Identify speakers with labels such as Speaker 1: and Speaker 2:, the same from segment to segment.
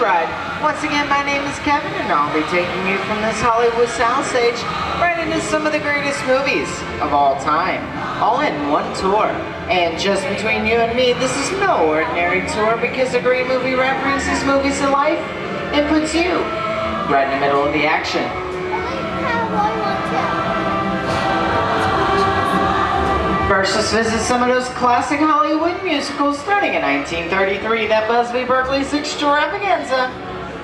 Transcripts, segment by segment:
Speaker 1: ride. Once again, my name is Kevin, and I'll be taking you from this Hollywood soundstage right into some of the greatest movies of all time, all in one tour. And just between you and me, this is no ordinary tour because a great movie rep brings these movies to life and puts you right in the middle of the action. First, let's visit some of those classic Hollywood musicals starting in 1933, that Biusby Berkeley's extravaganza,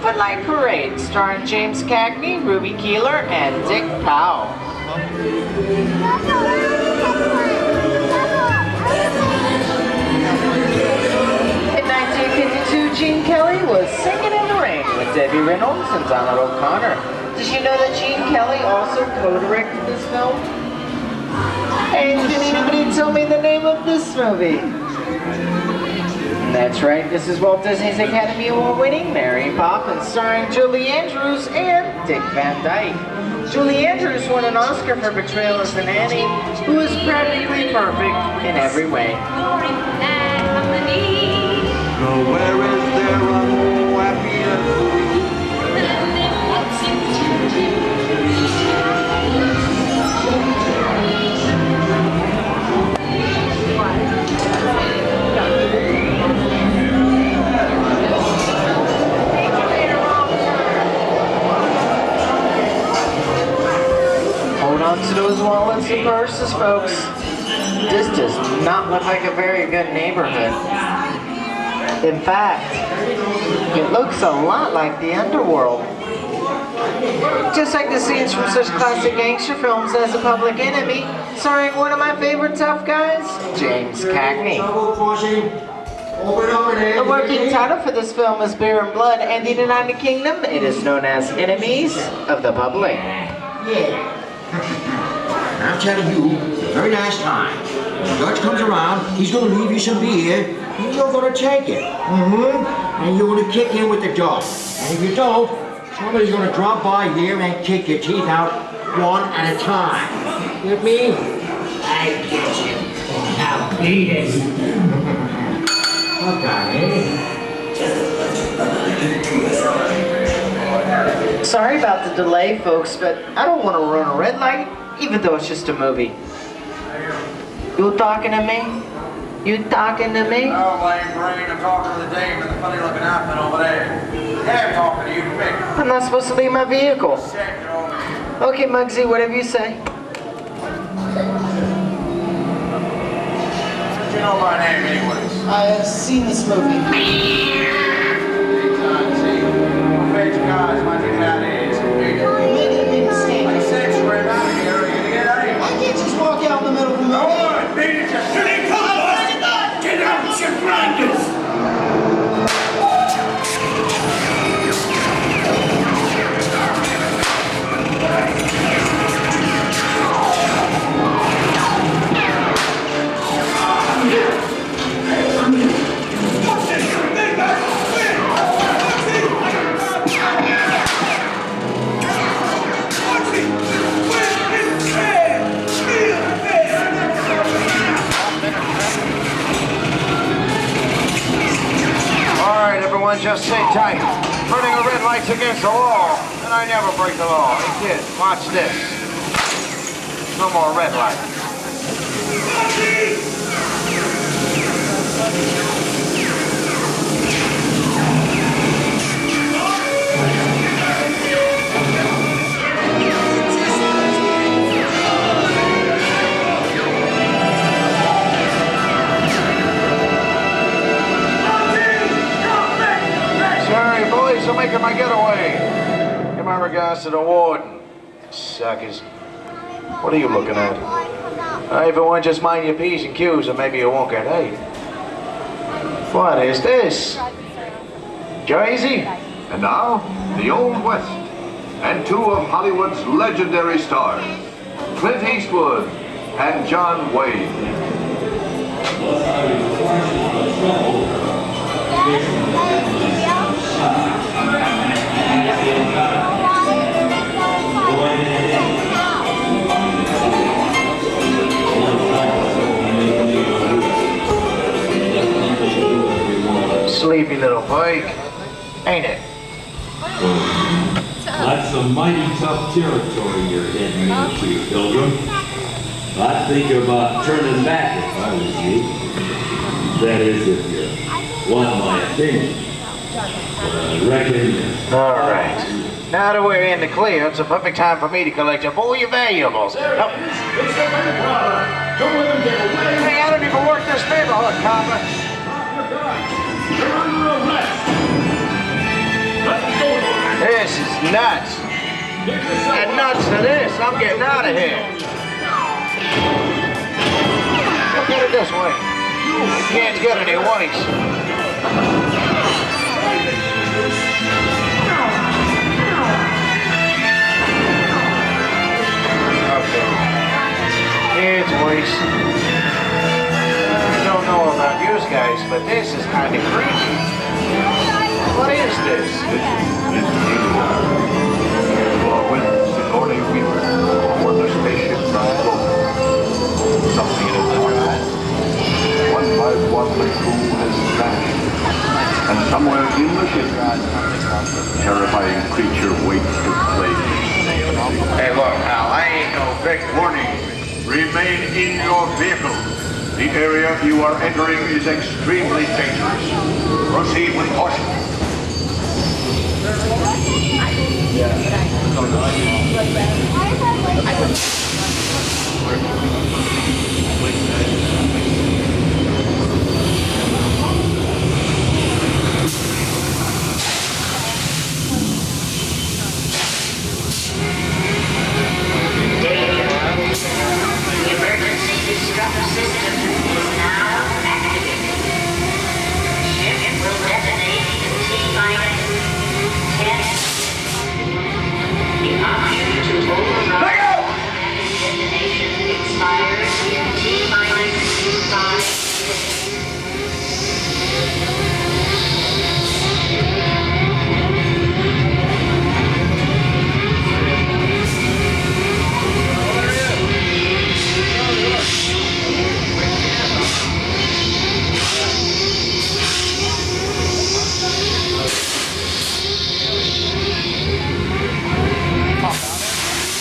Speaker 1: Footlight Parade, starring James Cagney, Ruby Keeler, and Dick Powell. In 1952, Gene Kelly was Singing in the Rain with Debbie Reynolds and Donald O'Connor. Did you know that Gene Kelly also co-directed this film? Hey, can anybody tell me the name of this movie? That's right, this is Walt Disney's Academy Award-winning Mary Poppins, starring Julie Andrews and Dick Van Dyke. Julie Andrews won an Oscar for portrayal as an Annie who was practically perfect in every way.
Speaker 2: Nowhere is there a happier.
Speaker 1: Hold on to those wallets and purses, folks. This does not look like a very good neighborhood. In fact, it looks a lot like the underworld. Just like the scenes from such classic gangster films as The Public Enemy, starring one of my favorite tough guys, James Cagney. The working title for this film is Beer and Blood, and in the United Kingdom, it is known as Enemies of the Public.
Speaker 3: Yeah. I'm telling you, it's a very nice time. When the judge comes around, he's going to leave you some beer, and you're going to take it. And you're going to kick in with the judge. And if you don't, somebody's going to drop by here and kick your teeth out one at a time. With me? I get you. Now beat it. Okay.
Speaker 1: Sorry about the delay, folks, but I don't want to run a red light, even though it's just a movie. You talking to me? You talking to me?
Speaker 4: Oh, lame brain, I'm talking to the dame and the funny looking outfit over there. Yeah, I'm talking to you, Mick.
Speaker 1: I'm not supposed to leave my vehicle.
Speaker 4: Check it over.
Speaker 1: Okay, Muggsy, whatever you say.
Speaker 4: You know my name anyways.
Speaker 1: I have seen this movie.
Speaker 4: Anytime, see? I'm afraid you guys might think that is.
Speaker 1: You made a big mistake.
Speaker 4: I said you ran out of here. Are you gonna get out of here?
Speaker 1: I can't just walk out in the middle of the movie.
Speaker 4: Go on, beat it, just shoot it, come on! Get out, you grinders! Just sit tight. Turning a red light's against the law, and I never break the law. Hey kid, watch this. No more red light. I'm making my getaway. Give my regards to the warden. Suckers. What are you looking at? If it weren't just mind your P's and Q's, then maybe you won't get paid. What is this? Jersey?
Speaker 5: And now, the Old West, and two of Hollywood's legendary stars, Clint Eastwood and John Wayne.
Speaker 4: Sleepy little pike. ain't it?
Speaker 6: That's some mighty tough territory you're heading into, Pilgrim. I'd think about turning back if I was you. That is, if you want my opinion. But I reckon...
Speaker 4: All right. Now that we're in the clear, it's a perfect time for me to collect up all your valuables. Oh.
Speaker 7: It's the bank robber. Don't let him get away.
Speaker 4: Hey, I don't even work this neighborhood, copper.
Speaker 7: You're under arrest. Let's go.
Speaker 4: This is nuts. And nuts to this. I'm getting out of here. Look at it this way. You can't get any whites. It's waste. I don't know about you guys, but this is kind of creepy. What is this?
Speaker 5: It's when Sigourney Weaver aboard the spaceship Drive. Something in the sky. One by one the crew has vanished. And somewhere in the ship, a terrifying creature waits to claim.
Speaker 4: Hey, look, Al, I ain't no big
Speaker 5: Warning, remain in your vehicle. The area you are entering is extremely dangerous. Proceed with caution.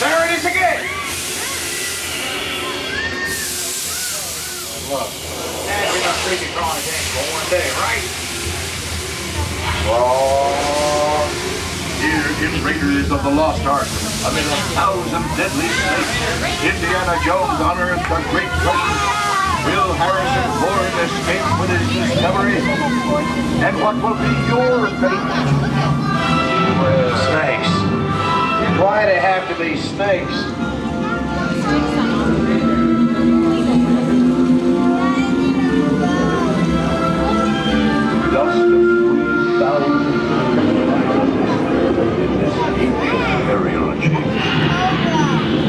Speaker 4: There it is again! Look, that's enough creepy crawling things for one day, right?
Speaker 5: Oh, here in Raiders of the Lost Ark, amid 1,000 deadly snakes, Indiana Jones unearthed a great treasure. Will Harrison Ford escape with his discovery? And what will be your fate?
Speaker 4: Snakes. Why they have to be snakes?
Speaker 5: Dust of 3,000 in this ancient burial chamber.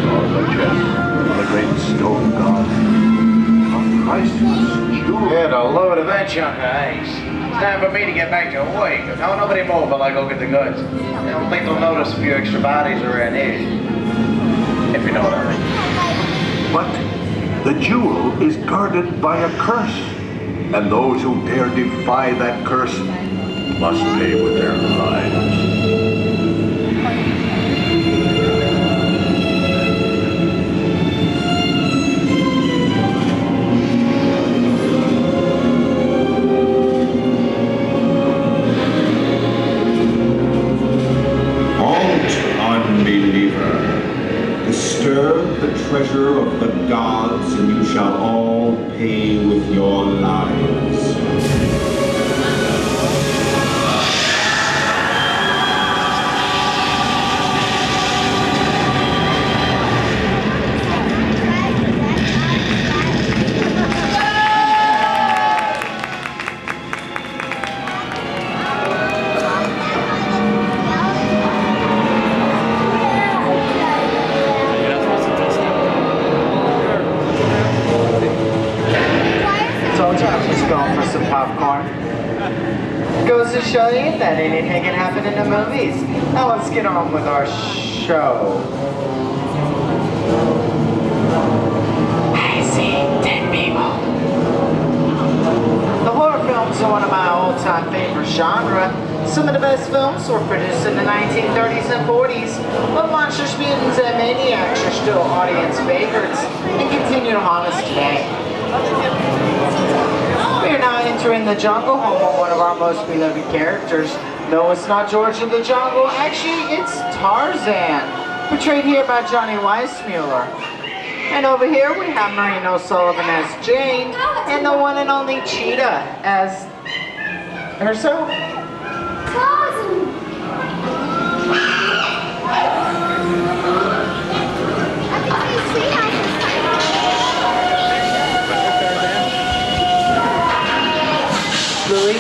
Speaker 5: On the chest of the great stone god, a priceless jewel.
Speaker 4: Get a load of that chunk of ice. It's time for me to get back to work. Don't nobody move while I go get the goods. I don't think they'll notice a few extra bodies around here. If you know what I mean.
Speaker 5: But the jewel is guarded by a curse, and those who dare defy that curse must pay with their lives.
Speaker 8: Disturb the treasure of the gods, and you shall all pay with your lives.
Speaker 1: Goes to show you that anything can happen in the movies. Now let's get on with our show. I see dead people. The horror films are one of my all-time favorite genres. Some of the best films were produced in the 1930s and 40s, but monsters, mutants, and maniacs are still audience favorites and continue to haunt us today. We are now entering the jungle, home of one of our most beloved characters. No, it's not George of the Jungle. Actually, it's Tarzan, portrayed here by Johnny Weissmuller. And over here we have Maureen O'Sullivan as Jane, and the one and only Cheetah as herself. Louis,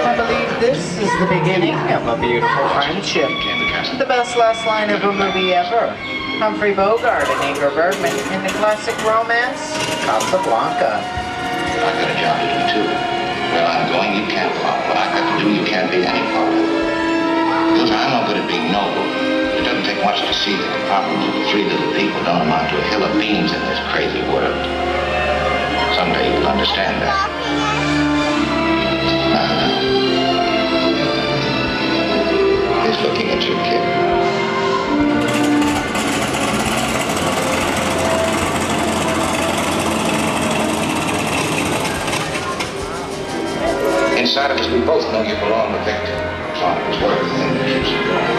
Speaker 1: I believe this is the beginning of a beautiful friendship. The best last line of a movie ever. Humphrey Bogart and Ingrid Bergman in the classic romance, Casablanca.
Speaker 9: I've got a job to do too. Where I'm going, you can't follow. What I've got to do, you can't be any part of. Because I'm no good at being noble. It doesn't take much to see that the problems of the three little people don't amount to a hill of beans in this crazy world. Someday you'll understand that. He's looking at you, kid. Inside of us, we both know you belong to Victor. So it's worth the thing that keeps you going.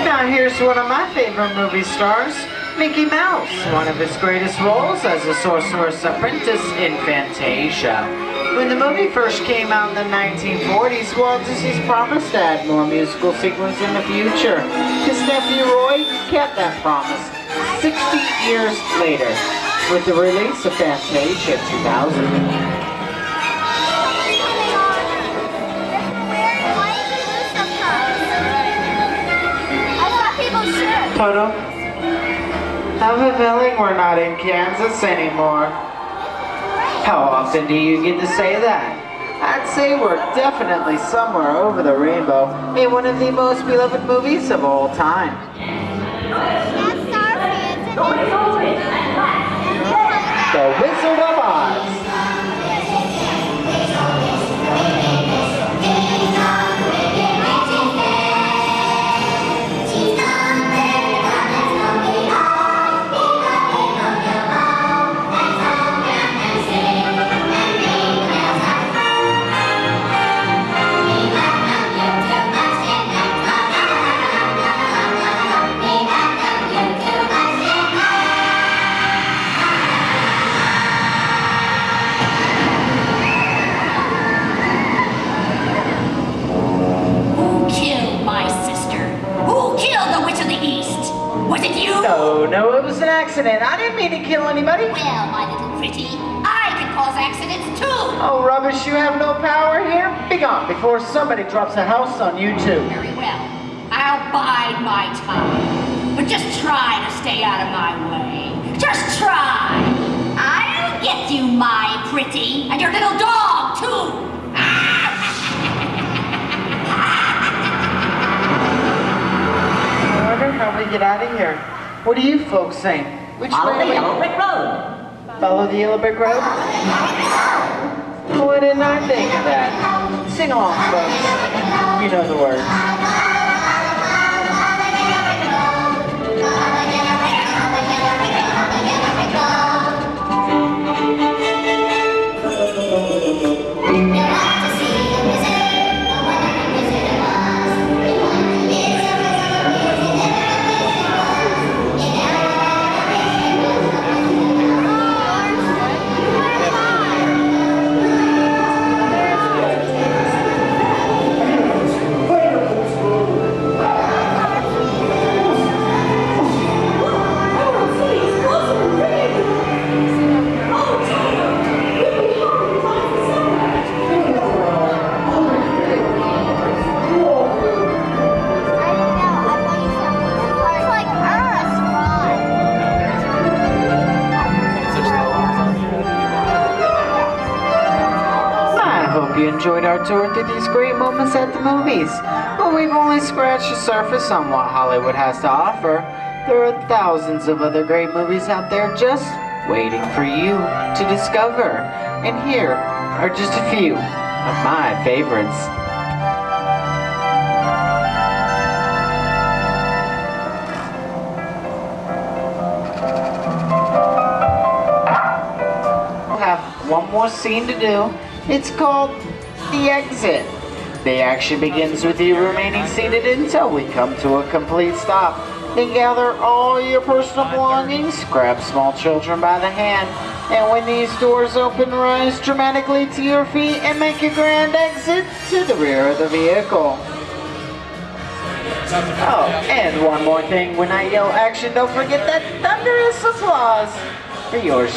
Speaker 1: Now here's one of my favorite movie stars, Mickey Mouse, one of his greatest roles as the Sorcerer's Apprentice in Fantasia. When the movie first came out in the 1940s, Walt Disney's promised to add more musical sequences in the future. His nephew Roy kept that promise 60 years later with the release of Fantasia 2000. Toto, I have a feeling we're not in Kansas anymore. How often do you get to say that? I'd say we're definitely somewhere over the rainbow in one of the most beloved movies of all time. The Wizard of Oz. No, it was an accident. I didn't mean to kill anybody.
Speaker 10: Well, my little pretty, I can cause accidents too.
Speaker 1: Oh, rubbish, you have no power here? Be gone before somebody drops a house on you too.
Speaker 10: Very well. I'll bide my time. But just try to stay out of my way. Just try. I'll get you, my pretty, and your little dog too.
Speaker 1: I wonder how we get out of here. What do you folks think? Which
Speaker 11: Follow
Speaker 1: way?
Speaker 11: the yellow brick road.
Speaker 1: Follow the yellow brick road? Why didn't I think of that? Sing along, folks. You know the words. You enjoyed our tour through these great moments at the movies, but we've only scratched the surface on what Hollywood has to offer. There are thousands of other great movies out there just waiting for you to discover. And here are just a few of my favorites. We'll have one more scene to do. It's called The Exit. The action begins with you remaining seated until we come to a complete stop. Then gather all your personal belongings, grab small children by the hand, and when these doors open, rise dramatically to your feet and make a grand exit to the rear of the vehicle. Oh, and one more thing, when I yell action, don't forget that thunderous applause for yours.